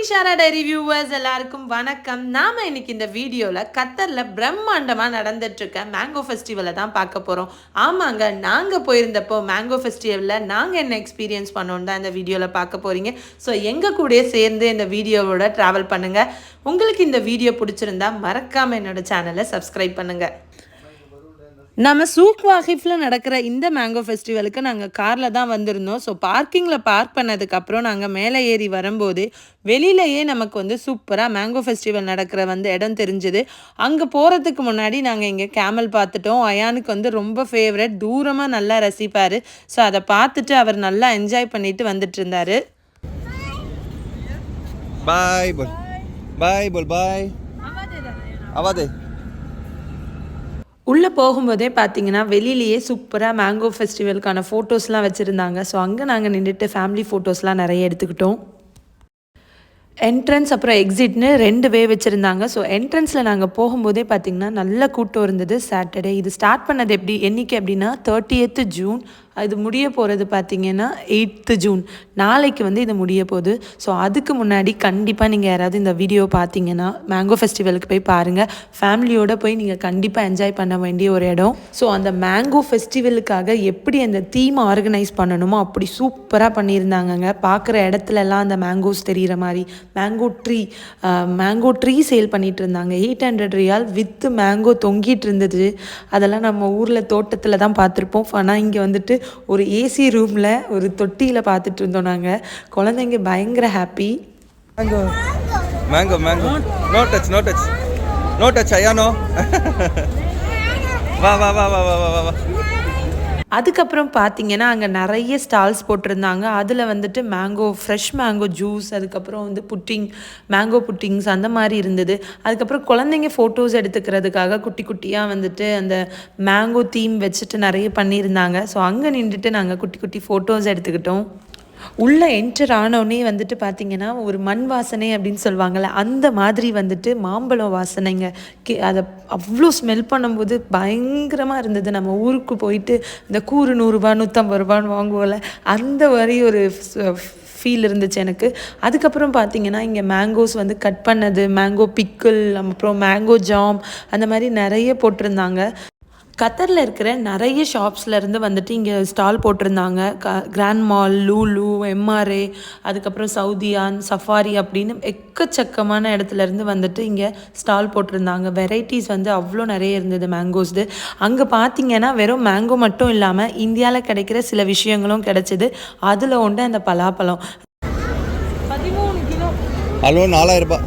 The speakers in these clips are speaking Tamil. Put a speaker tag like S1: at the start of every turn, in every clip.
S1: நிஷாரா டைரி வியூவர்ஸ் எல்லாருக்கும் வணக்கம். நாம இன்னைக்கு இந்த வீடியோவில் கத்தரில் பிரம்மாண்டமாக நடந்துட்டு இருக்க மேங்கோ ஃபெஸ்டிவலை தான் பார்க்க போகிறோம். ஆமாங்க, நாங்கள் போயிருந்தப்போ மேங்கோ ஃபெஸ்டிவலில் நாங்கள் என்ன எக்ஸ்பீரியன்ஸ் பண்ணோன்னு தான் இந்த வீடியோவில் பார்க்க போகிறீங்க. ஸோ எங்கள் கூட சேர்ந்து இந்த வீடியோவோட ட்ராவல் பண்ணுங்கள். உங்களுக்கு இந்த வீடியோ பிடிச்சிருந்தா மறக்காமல் என்னோட சேனலை சப்ஸ்கிரைப் பண்ணுங்கள். நம்ம சூக் வாகிஃபில் நடக்கிற இந்த மேங்கோ ஃபெஸ்டிவலுக்கு நாங்கள் காரில் தான் வந்திருந்தோம். ஸோ பார்க்கிங்கில் பார்க் பண்ணதுக்கப்புறம் நாங்கள் மேலே ஏறி வரும்போது வெளியிலேயே நமக்கு சூப்பராக மேங்கோ ஃபெஸ்டிவல் நடக்கிற இடம் தெரிஞ்சுது. அங்கே போகிறதுக்கு முன்னாடி நாங்கள் இங்கே கேமல் பார்த்துட்டோம். அயானுக்கு ரொம்ப ஃபேவரட், தூரமாக நல்லா ரசிப்பார். ஸோ அதை பார்த்துட்டு அவர் நல்லா என்ஜாய் பண்ணிட்டு வந்துட்டு இருந்தார்.
S2: பாய் போல் பாய் போல் பாய் ஆவாதே.
S1: உள்ளே போகும்போதே பார்த்தீங்கன்னா வெளியிலேயே சூப்பராக மேங்கோ ஃபெஸ்டிவலுக்கான ஃபோட்டோஸ்லாம் வச்சுருந்தாங்க. ஸோ அங்கே நாங்கள் நின்றுட்டு ஃபேமிலி ஃபோட்டோஸ்லாம் நிறைய எடுத்துக்கிட்டோம். என்ட்ரன்ஸ் அப்புறம் எக்ஸிட்னு 2 வே வச்சுருந்தாங்க. ஸோ என்ட்ரன்ஸில் நாங்கள் போகும்போதே பார்த்திங்கன்னா நல்ல கூட்டம் இருந்தது. சாட்டர்டே இது ஸ்டார்ட் பண்ணது என்றைக்கு அப்படின்னா 30th ஜூன். இது முடிய போகிறது பார்த்திங்கன்னா 8th ஜூன். நாளைக்கு இது முடிய போகுது. ஸோ அதுக்கு முன்னாடி கண்டிப்பாக நீங்கள் யாராவது இந்த வீடியோ பார்த்தீங்கன்னா மேங்கோ ஃபெஸ்டிவலுக்கு போய் பாருங்கள். ஃபேமிலியோடு போய் நீங்கள் கண்டிப்பாக என்ஜாய் பண்ண வேண்டிய ஒரு இடம். ஸோ அந்த மேங்கோ ஃபெஸ்டிவலுக்காக எப்படி அந்த தீம் ஆர்கனைஸ் பண்ணணுமோ அப்படி சூப்பராக பண்ணியிருந்தாங்கங்க. பார்க்குற இடத்துலலாம் அந்த மேங்கோஸ் தெரிகிற மாதிரி மேங்கோ ட்ரீ சேல் பண்ணிகிட்டு இருந்தாங்க. 800 ரியால் வித்து மேங்கோ தொங்கிட்டு இருந்தது. அதெல்லாம் நம்ம ஊரில் தோட்டத்தில் தான் பார்த்துருப்போம். ஆனால் இங்கே ஒரு ஏசி ரூமில் ஒரு தொட்டியில் பார்த்துட்டு இருந்தோம் நாங்கள். குழந்தைங்க பயங்கர happy.
S2: Mango mango mango no touch no touch no touch ஐயானோ. வா வா வா வா வா வா வா.
S1: அதுக்கப்புறம் பார்த்தீங்கன்னா அங்கே நிறைய ஸ்டால்ஸ் போட்டிருந்தாங்க. அதில் மேங்கோ ஃப்ரெஷ் மேங்கோ ஜூஸ், அதுக்கப்புறம் மேங்கோ புட்டிங்ஸ் அந்த மாதிரி இருந்தது. அதுக்கப்புறம் குழந்தைங்க ஃபோட்டோஸ் எடுத்துக்கிறதுக்காக குட்டி குட்டியாக அந்த மேங்கோ தீம் வச்சுட்டு நிறைய பண்ணியிருந்தாங்க. ஸோ அங்கே நின்றுட்டு நாங்கள் குட்டி குட்டி ஃபோட்டோஸ் எடுத்துக்கிட்டோம். உள்ளே என்டர் ஆனோடனே பார்த்திங்கன்னா ஒரு மண் வாசனை அப்படின்னு சொல்லுவாங்கள்ல, அந்த மாதிரி மாம்பழம் வாசனைங்க. அதை அவ்வளோ ஸ்மெல் பண்ணும்போது பயங்கரமாக இருந்தது. நம்ம ஊருக்கு போயிட்டு இந்த கூறு 100 ரூபா 150 ரூபான்னு வாங்குவோம்ல, அந்த மாதிரி ஒரு ஃபீல் இருந்துச்சு எனக்கு. அதுக்கப்புறம் பார்த்திங்கன்னா இங்கே மேங்கோஸ் கட் பண்ணது, மேங்கோ பிக்கிள், அப்புறம் மேங்கோ ஜாம், அந்த மாதிரி நிறைய போட்டிருந்தாங்க. கத்தரில் இருக்கிற நிறைய ஷாப்ஸ்லேருந்து இங்கே ஸ்டால் போட்டிருந்தாங்க. கிராண்ட் மால், லூலு, எம்ஆர்ஏ, அதுக்கப்புறம் சவுதியான், சஃபாரி அப்படின்னு எக்கச்சக்கமான இடத்துலேருந்து இங்கே ஸ்டால் போட்டிருந்தாங்க. வெரைட்டிஸ் அவ்வளோ நிறைய இருந்தது மேங்கோஸ்து. அங்கே பார்த்தீங்கன்னா வெறும் மேங்கோ மட்டும் இல்லாமல் இந்தியாவில் கிடைக்கிற சில விஷயங்களும் கிடைச்சிது. அதில் ஒன்று அந்த பலாப்பழம் 13 கிலோ
S2: அலோ 4000 ரூபாய்.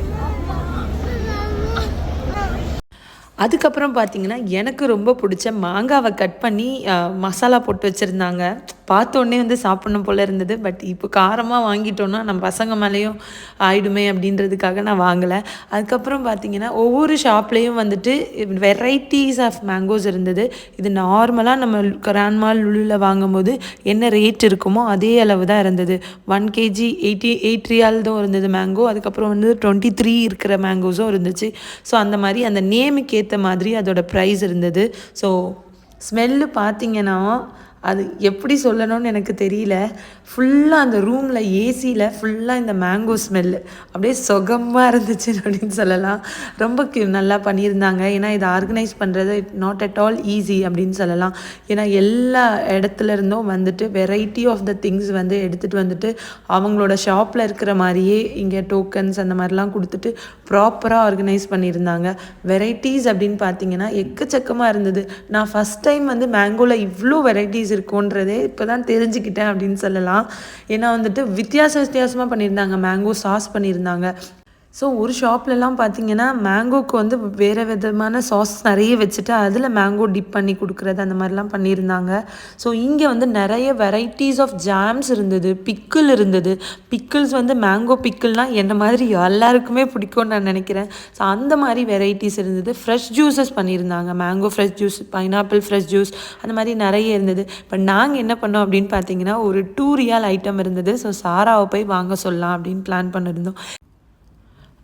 S1: அதுக்கப்புறம் பார்த்திங்கன்னா எனக்கு ரொம்ப பிடிச்ச மாங்காவை கட் பண்ணி மசாலா போட்டு வச்சுருந்தாங்க. பார்த்தோன்னே சாப்பிட்ணும் போல் இருந்தது. பட் இப்போ காரமாக வாங்கிட்டோன்னா நம்ம பசங்க மேலேயும் ஆயிடுமே அப்படின்றதுக்காக நான் வாங்கலை. அதுக்கப்புறம் பார்த்திங்கன்னா ஒவ்வொரு ஷாப்லேயும் வெரைட்டிஸ் ஆஃப் மேங்கோஸ் இருந்தது. இது நார்மலாக நம்ம கிராண்ட் மால் லுலுவில் வாங்கும்போது என்ன ரேட் இருக்குமோ அதே அளவு தான் இருந்தது. 1 kg 8 ரியால் தான் இருந்தது மேங்கோ. அதுக்கப்புறம் 23 இருக்கிற மேங்கோஸும் இருந்துச்சு. ஸோ அந்த மாதிரி அந்த நேமுக்கு ஏற்ற மாதிரி அதோட ப்ரைஸ் இருந்தது. ஸோ ஸ்மெல்லு பார்த்திங்கன்னா அது எப்படி சொல்லணும்னு எனக்கு தெரியல. ஃபுல்லாக அந்த ரூமில் ஏசியில் ஃபுல்லாக இந்த மேங்கோ ஸ்மெல்லு அப்படியே சுகமாக இருந்துச்சு அப்படின்னு சொல்லலாம். ரொம்ப நல்லா பண்ணியிருந்தாங்க. ஏன்னா இதை ஆர்கனைஸ் பண்ணுறது நாட் அட் ஆல் ஈஸி அப்படின்னு சொல்லலாம். ஏன்னா எல்லா இடத்துல இருந்தும் வெரைட்டி ஆஃப் த திங்ஸ் எடுத்துகிட்டு அவங்களோட ஷாப்பில் இருக்கிற மாதிரியே இங்கே டோக்கன்ஸ் அந்த மாதிரிலாம் கொடுத்துட்டு ப்ராப்பராக ஆர்கனைஸ் பண்ணியிருந்தாங்க. வெரைட்டிஸ் அப்படின்னு பார்த்தீங்கன்னா எக்கச்சக்கமாக இருந்தது. நான் ஃபஸ்ட் டைம் மேங்கோவில் இவ்வளோ வெரைட்டிஸ் இருக்குன்றதே இப்போ தான் தெரிஞ்சுக்கிட்டேன் அப்படின்னு சொல்லலாம். ஏன்னா வித்தியாசமாக பண்ணியிருந்தாங்க. மேங்கோ சாஸ் பண்ணியிருந்தாங்க. ஸோ ஒரு ஷாப்லலாம் பார்த்தீங்கன்னா மேங்கோக்கு வேறு விதமான சாஸ் நிறைய வச்சுட்டு அதில் மேங்கோ டிப் பண்ணி கொடுக்குறது அந்த மாதிரிலாம் பண்ணியிருந்தாங்க. ஸோ இங்கே நிறைய வெரைட்டிஸ் ஆஃப் ஜாம்ஸ் இருந்தது, பிக்கிள் இருந்தது. பிக்கிள்ஸ் மேங்கோ பிக்கிள்னால் என்ன மாதிரி எல்லாருக்குமே பிடிக்கும்னு நான் நினைக்கிறேன். ஸோ அந்த மாதிரி வெரைட்டிஸ் இருந்தது. ஃப்ரெஷ் ஜூஸஸ் பண்ணியிருந்தாங்க. Mango fresh juice, pineapple fresh juice, அந்த மாதிரி நிறைய இருந்தது. இப்போ நாங்கள் என்ன பண்ணோம் அப்படின்னு பார்த்தீங்கன்னா ஒரு 2 ரியால் ஐட்டம் இருந்தது. ஸோ சாராவை போய் வாங்க சொல்லலாம் அப்படின்னு பிளான் பண்ணியிருந்தோம்.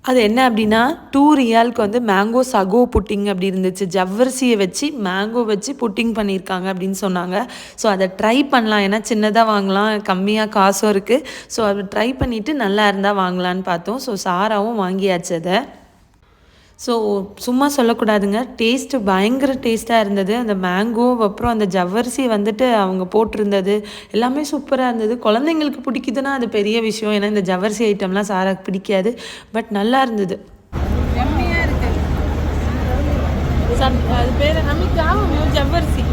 S1: அது என்ன அப்படின்னா 2 ரியாலுக்கு வந்து மேங்கோ சகோ புட்டிங் அப்படி இருந்துச்சு. ஜவ்வரிசியை வச்சு மேங்கோ வச்சு புட்டிங் பண்ணியிருக்காங்க அப்படின்னு சொன்னாங்க. ஸோ அதை ட்ரை பண்ணலாம். ஏன்னா சின்னதாக வாங்கலாம், கம்மியாக காசும் இருக்குது. ஸோ அதை ட்ரை பண்ணிவிட்டு நல்லா இருந்தால் வாங்கலான்னு பார்த்தோம். ஸோ சாராவும் வாங்கியாச்சு அதை. ஸோ சும்மா சொல்லக்கூடாதுங்க, டேஸ்ட்டு பயங்கர டேஸ்ட்டாக இருந்தது. அந்த மேங்கோ அப்புறம் அந்த ஜவ்வரிசி வந்துட்டு அவங்க போட்டிருந்தது எல்லாமே சூப்பராக இருந்தது. குழந்தைங்களுக்கு பிடிக்குதுன்னா அது பெரிய விஷயம். ஏன்னா இந்த ஜவ்வரிசி ஐட்டம்லாம் சாராக்கு பிடிக்காது. பட் நல்லா இருந்தது.
S3: எம்மியாக இருக்குது. அது பேர் நமக்கு ஜவ்வரிசி.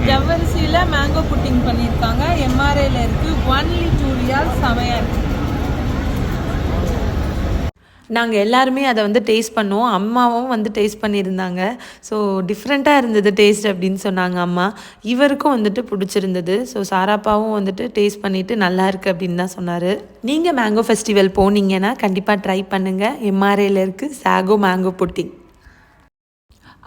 S3: ஜவ்வரிசியில் மேங்கோ புட்டிங் பண்ணியிருக்காங்க. எம்ஆர்ஐயில் இருக்குது. ஒன்லி 2 ரியால். செமையாக இருக்குது.
S1: நாங்கள் எல்லாருமே அதை வந்து டேஸ்ட் பண்ணோம். அம்மாவும் வந்து டேஸ்ட் பண்ணியிருந்தாங்க. ஸோ டிஃப்ரெண்ட்டாக இருந்தது டேஸ்ட் அப்படின்னு சொன்னாங்க அம்மா. இவருக்கும் வந்துட்டு பிடிச்சிருந்தது. ஸோ சாராப்பாவும் வந்துட்டு டேஸ்ட் பண்ணிவிட்டு நல்லா இருக்குது அப்படின்னு தான் சொன்னார். நீங்கள் மேங்கோ ஃபெஸ்டிவல் போனீங்கன்னா கண்டிப்பாக ட்ரை பண்ணுங்கள். எம்ஆர்ஐயில் இருக்குது சாகோ மேங்கோ புட்டிங்.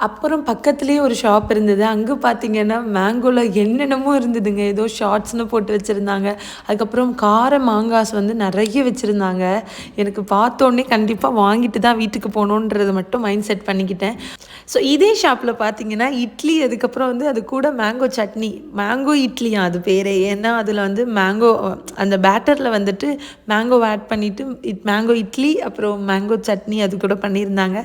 S1: அப்புறம் பக்கத்துலேயே ஒரு ஷாப் இருந்தது. அங்கே பார்த்தீங்கன்னா மேங்கோவில் என்னென்னமோ இருந்ததுங்க. ஏதோ ஷார்ட்ஸ்னு போட்டு வச்சுருந்தாங்க. அதுக்கப்புறம் கார மாங்காஸ் வந்து நிறைய வச்சுருந்தாங்க. எனக்கு பார்த்தோன்னே கண்டிப்பாக வாங்கிட்டு தான் வீட்டுக்கு போகணுன்றதை மட்டும் மைண்ட் செட் பண்ணிக்கிட்டேன். ஸோ இதே ஷாப்பில் பார்த்தீங்கன்னா இட்லி, அதுக்கப்புறம் வந்து அது கூட மேங்கோ சட்னி. மேங்கோ இட்லியா அது பேரே. ஏன்னா அதில் வந்து மேங்கோ அந்த பேட்டரில் வந்துட்டு மேங்கோ ஆட் பண்ணிவிட்டு மேங்கோ இட்லி அப்புறம் மேங்கோ சட்னி அது கூட பண்ணியிருந்தாங்க.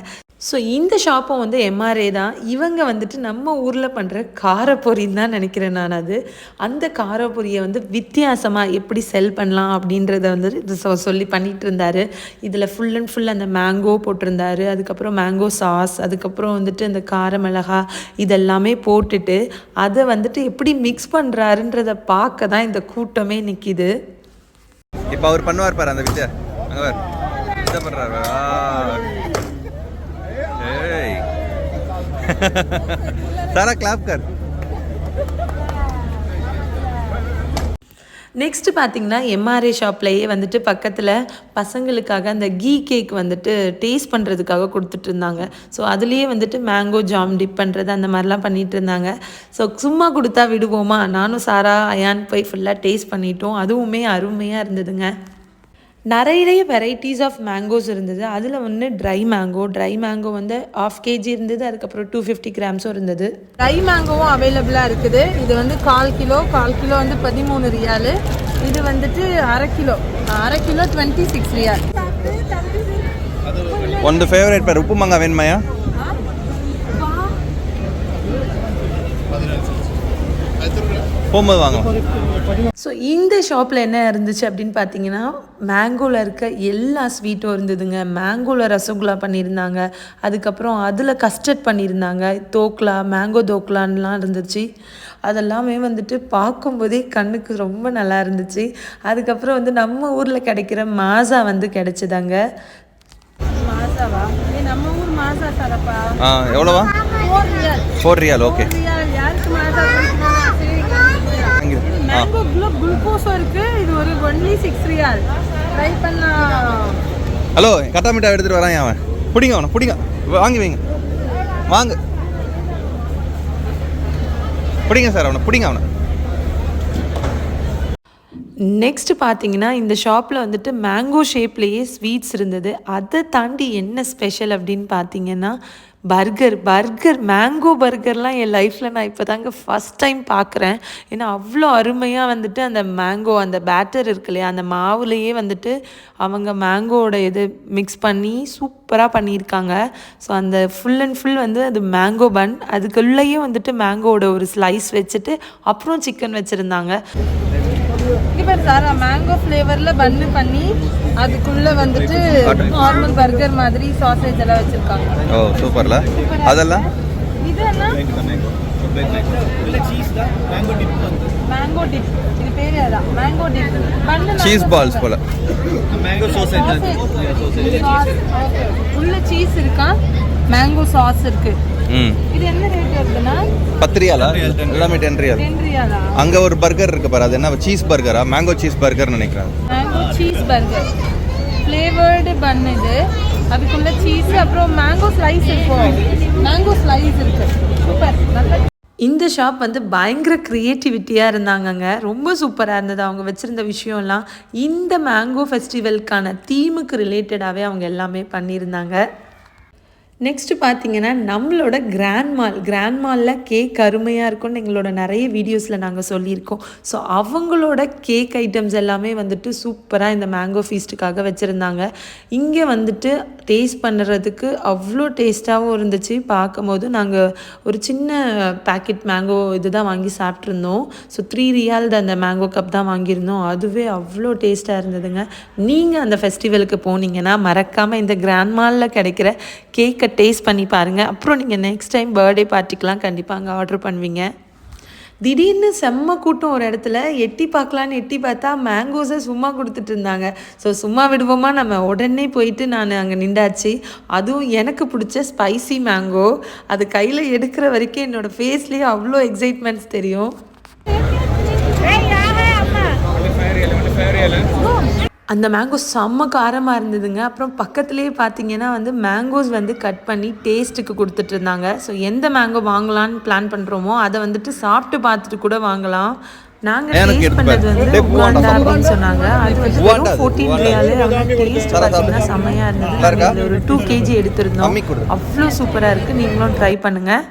S1: ஸோ இந்த ஷாப்பும் வந்து எம்ஆர்ஏ தான். இவங்க வந்துட்டு நம்ம ஊரில் பண்ணுற காரப்பொரின்னு தான் நினைக்கிறேன் நான். அது அந்த காரப்பொரியை வந்து வித்தியாசமாக எப்படி செல் பண்ணலாம் அப்படின்றத வந்து இது சொல்லி பண்ணிகிட்டு இருந்தார். இதில் ஃபுல் அண்ட் ஃபுல் அந்த மேங்கோ போட்டிருந்தார். அதுக்கப்புறம் மேங்கோ சாஸ், அதுக்கப்புறம் வந்துட்டு அந்த கார மிளகா இதெல்லாமே போட்டுட்டு அதை வந்துட்டு எப்படி மிக்ஸ் பண்ணுறாருன்றதை பார்க்க தான் இந்த கூட்டமே நிற்கிது.
S2: இப்போ அவர் பண்ணுவார் பாரு அந்த வித்தியா அங்கே வித்தியா பண்ணுறாரு. सारा क्लैप कर.
S1: நெக்ஸ்ட்டு பார்த்திங்கன்னா எம்ஆர்ஏ ஷாப்லேயே வந்துட்டு பக்கத்தில் பசங்களுக்காக அந்த கீ கேக் வந்துட்டு டேஸ்ட் பண்ணுறதுக்காக கொடுத்துட்டு இருந்தாங்க. ஸோ அதுலேயே வந்துட்டு மேங்கோ ஜாம் டிப் பண்ணுறது அந்த மாதிரிலாம் பண்ணிகிட்டு இருந்தாங்க. ஸோ சும்மா கொடுத்தா விடுவோமா, நானும் சாரா அயான் போய் ஃபுல்லாக டேஸ்ட் பண்ணிட்டோம். அதுவுமே அருமையாக இருந்ததுங்க. நிறைய வெரைட்டிஸ் ஆஃப் மேங்கோஸ் இருந்தது. அதில் ஒன்று ட்ரை மேங்கோ வந்து 1/2 kg இருந்தது. அதுக்கப்புறம் 250 கிராம்ஸும் இருந்தது.
S3: ட்ரை மேங்கோவும் அவைலபிளாக இருக்குது. இது வந்து 1/4 கிலோ வந்து 13 ரியாலு. இது வந்துட்டு அரை கிலோ 26 ரியால்.
S2: ಒಂದು ಫೇವರೇಟ್ பேர் உப்பு மாங்காய் வேணுமாயா? போகும்போது வாங்கலாம்.
S1: ஸோ இந்த ஷாப்பில் என்ன இருந்துச்சு அப்படின்னு பார்த்தீங்கன்னா மேங்கோவில் இருக்க எல்லா ஸ்வீட்டும் இருந்ததுங்க. மேங்கோவில் ரசகுல்லா பண்ணியிருந்தாங்க. அதுக்கப்புறம் அதில் கஸ்டர்ட் பண்ணியிருந்தாங்க. மேங்கோ தோக்லான்லாம் இருந்துச்சு. அதெல்லாமே வந்துட்டு பார்க்கும்போதே கண்ணுக்கு ரொம்ப நல்லா இருந்துச்சு. அதுக்கப்புறம் வந்து நம்ம ஊரில் கிடைக்கிற மாசா வந்து கிடைச்சிதாங்க.
S3: மாசாவா? நம்ம ஊர் மாசா தரப்பா.
S2: எவ்வளோவா? 4 ரியால். ஓகே.
S3: யாருக்கு மாசா பிடிக்குமா? மேங்கோ குளுக்கோஸும் இருக்கு. இது ஒரு ஒன்லி 6 ரியால். ட்ரை பண்ணலாம்.
S2: ஹலோ, கட்டா மிட்டா எடுத்துகிட்டு வரான் அவன். பிடிங்க அவனை, பிடிங்க, வாங்கி வைங்க, வாங்க, பிடிங்க சார் அவனை, பிடிங்க அவனை.
S1: நெக்ஸ்ட்டு பார்த்தீங்கன்னா இந்த ஷாப்பில் வந்துட்டு மேங்கோ ஷேப்லேயே ஸ்வீட்ஸ் இருந்தது. அதை தாண்டி என்ன ஸ்பெஷல் அப்படின்னு பார்த்தீங்கன்னா பர்கர் மேங்கோ பர்கர்லாம் என் லைஃப்பில் நான் இப்போ தாங்க ஃபஸ்ட் டைம் பார்க்குறேன். ஏன்னா அவ்வளோ அருமையாக வந்துட்டு அந்த மேங்கோ அந்த பேட்டர் இருக்கு இல்லையா, அந்த மாவுலேயே வந்துட்டு அவங்க மேங்கோவோட இது மிக்ஸ் பண்ணி சூப்பராக பண்ணியிருக்காங்க. ஸோ அந்த ஃபுல் அண்ட் ஃபுல் வந்து அது மேங்கோ பன், அதுக்குள்ளேயே வந்துட்டு மேங்கோவோட ஒரு ஸ்லைஸ் வச்சுட்டு அப்புறம் சிக்கன் வச்சுருந்தாங்க.
S3: இப்போ சாரா மேங்கோ ஃப்ளேவரில் பன்னு பண்ணி அதுக்குள்ளே வந்துட்டு நார்மல் பர்கர் மாதிரி சாசேஜ் எல்லாம் வச்சுருக்காங்க.
S2: ஓ சூப்பர்ல. அதெல்லாம்
S3: இதெல்லாம் மேங்கோ டிப். இது பேர் அதான் மேங்கோ டிப். பன்னு
S2: சீஸ் பால்ஸ் போல.
S3: மேங்கோ சாசேஜ் உள்ள சீஸ் இருக்கா, மேங்கோ சாஸ் இருக்கு. இது என்ன ரேட் வருதுன்னா
S2: 10 ரியாலா? எல்லாமே 10 ரியால்.
S3: 10 ரியாலா?
S2: அங்க ஒரு பர்கர் இருக்கு பாரு, அது என்ன சீஸ் பர்கரா? மேங்கோ சீஸ் பர்கர் நினைக்கிறேன்.
S3: மேங்கோ சீஸ் பர்கர் ஃப்ளேவர்டு பன் இது. அதுக்குள்ள சீஸ் அப்புறம் மேங்கோ ஸ்லைஸ் இருக்கும். மேங்கோ ஸ்லைஸ் இருக்கு. சூப்பர். நல்ல
S1: இந்த ஷாப் வந்து பயங்கர க்ரியேட்டிவிட்டியாக இருந்தாங்கங்க. ரொம்ப சூப்பராக இருந்தது அவங்க வச்சுருந்த விஷயம்லாம். இந்த மேங்கோ ஃபெஸ்டிவலுக்கான தீமுக்கு ரிலேட்டடாகவே அவங்க எல்லாமே பண்ணியிருந்தாங்க. நெக்ஸ்ட்டு பார்த்தீங்கன்னா நம்மளோட கிராண்ட் மாலில் கேக் அருமையாக இருக்கும்னு எங்களோட நிறைய வீடியோஸில் நாங்கள் சொல்லியிருக்கோம். ஸோ அவங்களோட கேக் ஐட்டம்ஸ் எல்லாமே வந்துட்டு சூப்பராக இந்த மேங்கோ ஃபீஸ்ட்டுக்காக வச்சுருந்தாங்க. இங்கே வந்துட்டு டேஸ்ட் பண்ணுறதுக்கு அவ்வளோ டேஸ்ட்டாகவும் இருந்துச்சு. பார்க்கும்போது நாங்கள் ஒரு சின்ன பேக்கெட் மேங்கோ இது தான் வாங்கி சாப்பிட்ருந்தோம். ஸோ 3 ரியால் அந்த மேங்கோ கப் தான் வாங்கியிருந்தோம். அதுவே அவ்வளோ டேஸ்ட்டாக இருந்ததுங்க. நீங்கள் அந்த ஃபெஸ்டிவலுக்கு போனீங்கன்னா மறக்காமல் இந்த கிராண்ட் மாலில் கிடைக்கிற கேக்கை டேஸ்ட் பண்ணி பாருங்கள். அப்புறம் நீங்கள் நெக்ஸ்ட் டைம் பர்த்டே பார்ட்டிக்கெலாம் கண்டிப்பாக அங்கே ஆர்டர் பண்ணுவீங்க. திடீர்னு செம்ம கூட்டம் ஒரு இடத்துல எட்டி பார்க்கலான்னு எட்டி பார்த்தா மேங்கோஸை சும்மா கொடுத்துட்டு இருந்தாங்க. ஸோ சும்மா விடுவோமா, நம்ம உடனே போயிட்டு நான் அங்கே நின்றாச்சு. அதுவும் எனக்கு பிடிச்ச ஸ்பைசி மேங்கோ அது கையில் எடுக்கிற வரைக்கும் என்னோடய ஃபேஸ்லேயே அவ்வளோ எக்ஸைட்மெண்ட்ஸ் தெரியும். அந்த மேங்கோ செம்ம காரமாக இருந்ததுங்க. அப்புறம் பக்கத்துலேயே பார்த்தீங்கன்னா வந்து மேங்கோஸ் வந்து கட் பண்ணி டேஸ்ட்டுக்கு கொடுத்துட்டு இருந்தாங்க. ஸோ எந்த மேங்கோ வாங்கலான்னு பிளான் பண்ணுறோமோ அதை வந்துட்டு சாப்பிட்டு பார்த்துட்டு கூட வாங்கலாம். நாங்கள் டேஸ்ட் பண்ணது வந்து உகாண்டா அப்படின்னு சொன்னாங்க. அது வந்து 14 ரியாலு. டேஸ்ட் பார்த்தீங்கன்னா செம்மையாக இருந்தது. ஒரு 2 kg எடுத்திருந்தோம். அவ்வளோ சூப்பராக இருக்குது. நீங்களும் ட்ரை பண்ணுங்கள்.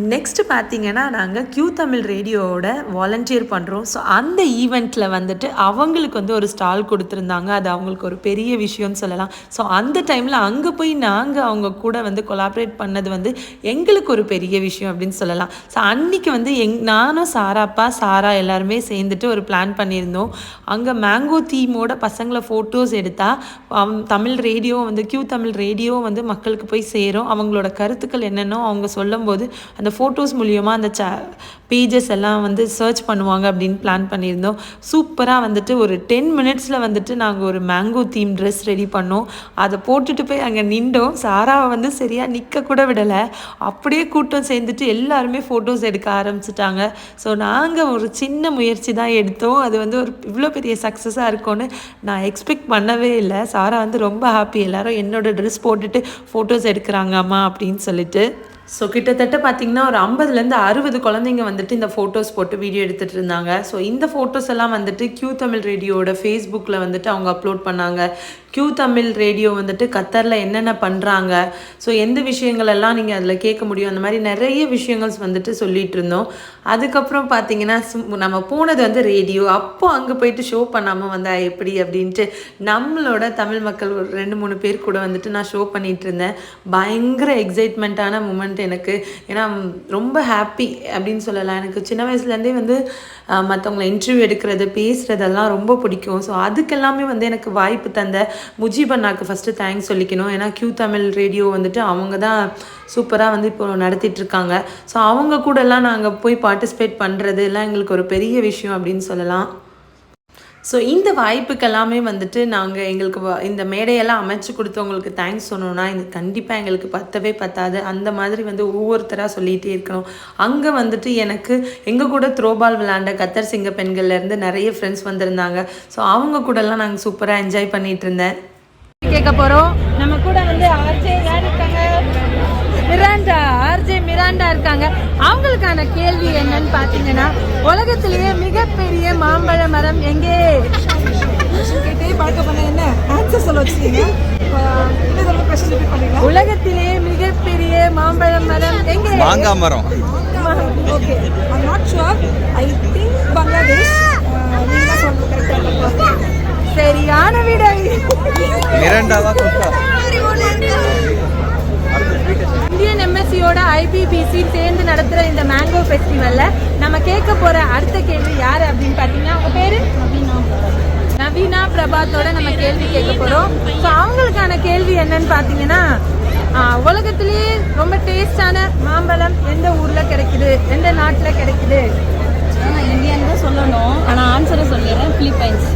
S1: நெக்ஸ்ட்டு பார்த்தீங்கன்னா நாங்கள் கியூ தமிழ் ரேடியோவோட வாலண்டியர் பண்ணுறோம். ஸோ அந்த ஈவெண்ட்டில் வந்துட்டு அவங்களுக்கு வந்து ஒரு ஸ்டால் கொடுத்துருந்தாங்க. அது அவங்களுக்கு ஒரு பெரிய விஷயம்னு சொல்லலாம். ஸோ அந்த டைமில் அங்கே போய் நாங்கள் அவங்க கூட வந்து கொலாபரேட் பண்ணது வந்து எங்களுக்கு ஒரு பெரிய விஷயம் அப்படின்னு சொல்லலாம். ஸோ அன்றைக்கி வந்து நானும் சாரா எல்லாருமே சேர்ந்துட்டு ஒரு பிளான் பண்ணியிருந்தோம். அங்கே மேங்கோ தீமோட பசங்களை ஃபோட்டோஸ் எடுத்தால் தமிழ் ரேடியோ வந்து கியூ தமிழ் ரேடியோ வந்து மக்களுக்கு போய் சேரும். அவங்களோட கருத்துக்கள் என்னென்னோ அவங்க சொல்லும்போது அந்த ஃபோட்டோஸ் மூலியமாக அந்த பேஜஸ் எல்லாம் வந்து சர்ச் பண்ணுவாங்க அப்படின்னு பிளான் பண்ணியிருந்தோம். சூப்பராக வந்துட்டு ஒரு 10 மினிட்ஸில் வந்துட்டு நாங்கள் ஒரு மேங்கோ தீம் ட்ரெஸ் ரெடி பண்ணோம். அதை போட்டுட்டு போய் அங்கே நின்றோம். சாராவை வந்து சரியாக நிற்க கூட விடலை. அப்படியே கூட்டம் சேர்ந்துட்டு எல்லாருமே ஃபோட்டோஸ் எடுக்க ஆரம்பிச்சிட்டாங்க. ஸோ நாங்கள் ஒரு சின்ன முயற்சி தான் எடுத்தோம். அது வந்து ஒரு இவ்வளோ பெரிய சக்ஸஸாக இருக்கும்னு நான் எக்ஸ்பெக்ட் பண்ணவே இல்லை. சாரா வந்து ரொம்ப ஹாப்பி. எல்லோரும் என்னோடய ட்ரெஸ் போட்டுட்டு ஃபோட்டோஸ் எடுக்கிறாங்க அம்மா அப்படின்னு சொல்லிட்டு. ஸோ கிட்டத்தட்ட பார்த்திங்கன்னா ஒரு 50லேருந்து 60 குழந்தைங்க வந்துட்டு இந்த ஃபோட்டோஸ் போட்டு வீடியோ எடுத்துகிட்டு இருந்தாங்க. ஸோ இந்த ஃபோட்டோஸ் எல்லாம் வந்துட்டு கியூ தமிழ் ரேடியோவோட ஃபேஸ்புக்கில் வந்துட்டு அவங்க அப்லோட் பண்ணாங்க. கியூ தமிழ் ரேடியோ வந்துட்டு கத்தரில் என்னென்ன பண்ணுறாங்க, ஸோ எந்த விஷயங்கள் எல்லாம் நீங்கள் அதில் கேட்க முடியும், அந்த மாதிரி நிறைய விஷயங்கள் வந்துட்டு சொல்லிகிட்டு இருந்தோம். அதுக்கப்புறம் பார்த்திங்கன்னா நம்ம போனது வந்து ரேடியோ. அப்போது அங்கே போயிட்டு ஷோ பண்ணாமல் வந்தால் எப்படி அப்படின்ட்டு நம்மளோட தமிழ் மக்கள் ஒரு 2-3 பேர் கூட வந்துட்டு நான் ஷோ பண்ணிகிட்டு இருந்தேன். பயங்கர எக்ஸைட்மெண்ட்டான மூமெண்ட் எனக்கு. ஏன்னா ரொம்ப ஹாப்பி அப்படின்னு சொல்லலாம். எனக்கு சின்ன வயசுலேருந்தே வந்து மற்றவங்களை இன்டர்வியூ எடுக்கிறது, பேசுகிறதெல்லாம் ரொம்ப பிடிக்கும். ஸோ அதுக்கெல்லாமே வந்து எனக்கு வாய்ப்பு தந்த முஜீப் அண்ணாக்கு ஃபஸ்ட்டு தேங்க்ஸ் சொல்லிக்கணும். ஏன்னா கியூ தமிழ் ரேடியோ வந்துட்டு அவங்க தான் சூப்பராக வந்து இப்போ நடத்திட்டுருக்காங்க. ஸோ அவங்க கூடலாம் நாங்கள் போய் பார்ட்டிசிபேட் பண்ணுறது எல்லாம் எங்களுக்கு ஒரு பெரிய விஷயம் அப்படின்னு சொல்லலாம். ஸோ இந்த வாய்ப்புக்கெல்லாமே வந்துட்டு நாங்கள் எங்களுக்கு இந்த மேடையெல்லாம் அமைச்சு கொடுத்தவங்களுக்கு தேங்க்ஸ் சொன்னோன்னா இது கண்டிப்பாக எங்களுக்கு பத்தாது. அந்த மாதிரி வந்து ஒவ்வொருத்தராக சொல்லிகிட்டே இருக்கணும். அங்கே வந்துட்டு எனக்கு எங்கள் கூட த்ரோபால் விளையாண்ட கத்தர் சிங்க பெண்கள்லேருந்து நிறைய ஃப்ரெண்ட்ஸ் வந்திருந்தாங்க. ஸோ அவங்க கூடலாம் நாங்கள் சூப்பராக என்ஜாய் பண்ணிகிட்டு இருந்தேன்.
S3: கேட்க போகிறோம். நம்ம கூட வந்து ஆர்ஜே யார் இருக்காங்க? ஆர்ஜே மிராண்டா இருக்காங்க. அவங்களுக்கான கேள்வி என்னன்னு பார்த்தீங்கன்னா, உலகத்திலேயே மிகப்பெரிய மாம்பழ மரம் எங்கே? உலகத்திலேயே மிகப்பெரிய மாம்பழ மரம் எங்கே?
S2: மாங்காய் மரம்.
S3: Okay, I not sure. I think Bangladesh. நீங்க சொல்லுங்க கரெக்ட்டா. சரியான விடை. மிராண்டாவா கொக்கா? இந்தியன் எம்எஸ்சியோட ஐபிபிசி சேர்ந்து நடத்துகிற இந்த மேங்கோ ஃபெஸ்டிவலில் நம்ம கேட்க போகிற அடுத்த கேள்வி யார் அப்படின்னு பார்த்தீங்கன்னா, அவங்க பேர் நவீனா பிரபாத்தோட நம்ம கேள்வி கேட்க போகிறோம். ஸோ அவங்களுக்கான கேள்வி என்னன்னு பார்த்தீங்கன்னா, உலகத்திலேயே ரொம்ப டேஸ்டான மாம்பழம் எந்த ஊரில் கிடைக்குது, எந்த நாட்டில் கிடைக்குது?
S4: இந்தியான்னு தான் சொல்லணும், ஆனால் ஆன்சரை சொல்லிடுறேன். பிலிப்பைன்ஸ்.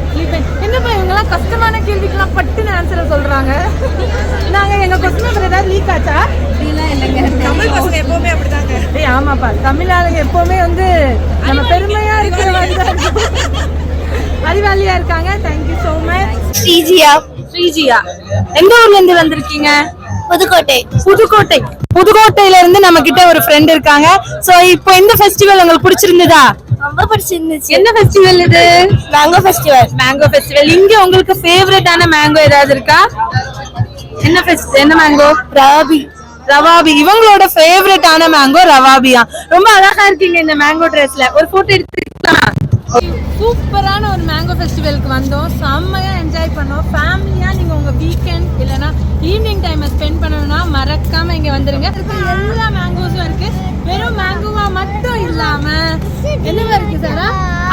S3: என்னப்பா இவங்கெல்லாம் கஷ்டமான கேள்விக்கெல்லாம் பட்டுன்னு ஆன்சரை சொல்கிறாங்க. நாங்கள் எங்கள் கொஸ்டின் பேப்பர் ஏதாவது லீக் ஆச்சா?
S4: அப்படிலாம் இல்லைங்க.
S3: தமிழ் பசங்க எப்போவுமே அப்படிதாங்க. ஏய் ஆமாப்பா, தமிழ் ஆளுங்க எப்போவுமே வந்து நம்ம பெருமையாக இருக்கிற மாதிரி தான் அறிவாளியாக இருக்காங்க. Thank you so much.
S4: ஸ்ரீஜியா.
S3: எந்த ஊர்லேருந்து வந்திருக்கீங்க?
S4: புதுக்கோட்டை.
S3: புதுக்கோட்டையில இருந்து நம்ம கிட்ட ஒரு ஃப்ரெண்ட் இருக்காங்க. சோ இப்போ இந்த ஃபெஸ்டிவல் உங்களுக்கு பிடிச்சிருந்ததா?
S4: ரொம்ப பிடிச்சிருந்துச்சு.
S3: என்ன ஃபெஸ்டிவல் இது?
S4: Mango festival.
S3: Mango festival. இங்க உங்களுக்கு ஃபேவரட்டான மேங்கோ ஏதாவது இருக்கா? என்ன மேங்கோ? ரவாபி. இவங்களோட ஃபேவரட்டான மேங்கோ ரவாபியா. ரொம்ப அழகா இருக்கீங்க இந்த மேங்கோ ட்ரெஸ்ல. ஒரு போட்டோ எடுத்துக்கலாம். சூப்பரான ஒரு மேங்கோ ஃபெஸ்டிவலுக்கு வந்தோம். செம்மையா என்ஜாய் பண்ணோம். ஃபேமிலியா நீங்க உங்க வீக்கெண்ட் இல்லனா ஈவினிங் டைமை ஸ்பெண்ட் பண்ணணும்னா மறக்காம இங்க வந்துருங்க. எல்லா மேங்கோஸும் இருக்கு. வெறும் மேங்கோவா மட்டும் இல்லாம என்னவா இருக்கு சாரா?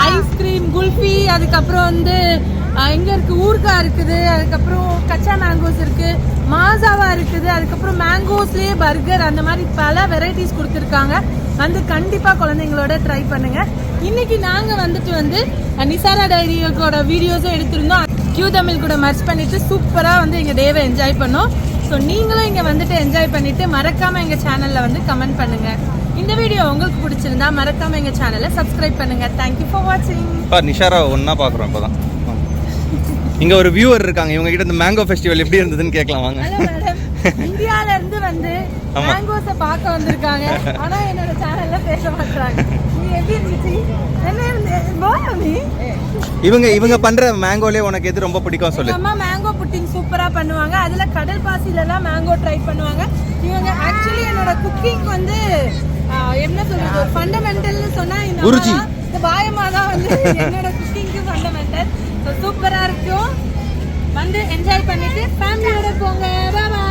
S3: ஐஸ்கிரீம், குல்ஃபி, அதுக்கப்புறம் வந்து இங்க இருக்கு ஊர்காய் இருக்குது, அதுக்கப்புறம் கச்சா மேங்கோஸ் இருக்கு, மாசாவா இருக்குது, அதுக்கப்புறம் மேங்கோஸ்லயே பர்கர், அந்த மாதிரி பல வெரைட்டிஸ் கொடுத்துருக்காங்க. வந்து கண்டிப்பா குழந்தைங்களோட ட்ரை பண்ணுங்க. இன்னைக்கு நாங்க வந்துட்டு வந்து நிசாரா டைரியோட வீடியோஸும் எடுத்திருந்தோம். கியூ தமிழ் கூட மர்ச் பண்ணிட்டு சூப்பரா வந்து எங்க டேவை என்ஜாய் பண்ணோம். ஸோ நீங்களும் இங்க வந்துட்டு என்ஜாய் பண்ணிட்டு மறக்காம எங்க சேனல்ல வந்து கமெண்ட் பண்ணுங்க. இந்த வீடியோ உங்களுக்கு பிடிச்சிருந்தா மறக்காம எங்க சேனலை சப்ஸ்கிரைப் பண்ணுங்க. தேங்க்யூ ஃபார் வாட்சிங்.
S2: நிஷாரா ஒன்னா பாக்குறோம் இப்பதான். இங்க ஒரு வியூவர் இருக்காங்க. இவங்க கிட்ட இந்த மேங்கோ ஃபெஸ்டிவல் எப்படி இருந்ததுன்னு கேட்கலாம் வாங்க.
S3: இந்தியால இருந்து வந்து மேங்கோஸ பார்க்க வந்திருக்காங்க. ஆனா என்னோட சேனல்ல பேச மாட்டாங்க. நீ எப்படி இருந்துச்சு?
S2: இவங்க பண்ற மேங்கோலே உனக்கு எது ரொம்ப பிடிக்கும் சொல்லு.
S3: அம்மா மேங்கோ புட்டிங் சூப்பரா பண்ணுவாங்க. அதுல கடல் பாசில எல்லாம் மேங்கோ ட்ரை பண்ணுவாங்க. இவங்க ஆக்சுவலி என்னோட குக்கிங் வந்து என்ன சொல்றது, ஒரு ஃபண்டமெண்டல்னு சொன்னா இந்த பாயமா தான் வந்து என்னோட குக்கிங்க்கு ஃபண்டமெண்டல். சூப்பரா இருக்கும். வந்து என்ஜாய் பண்ணிட்டு ஃபேமிலியோட போங்க. பாய்.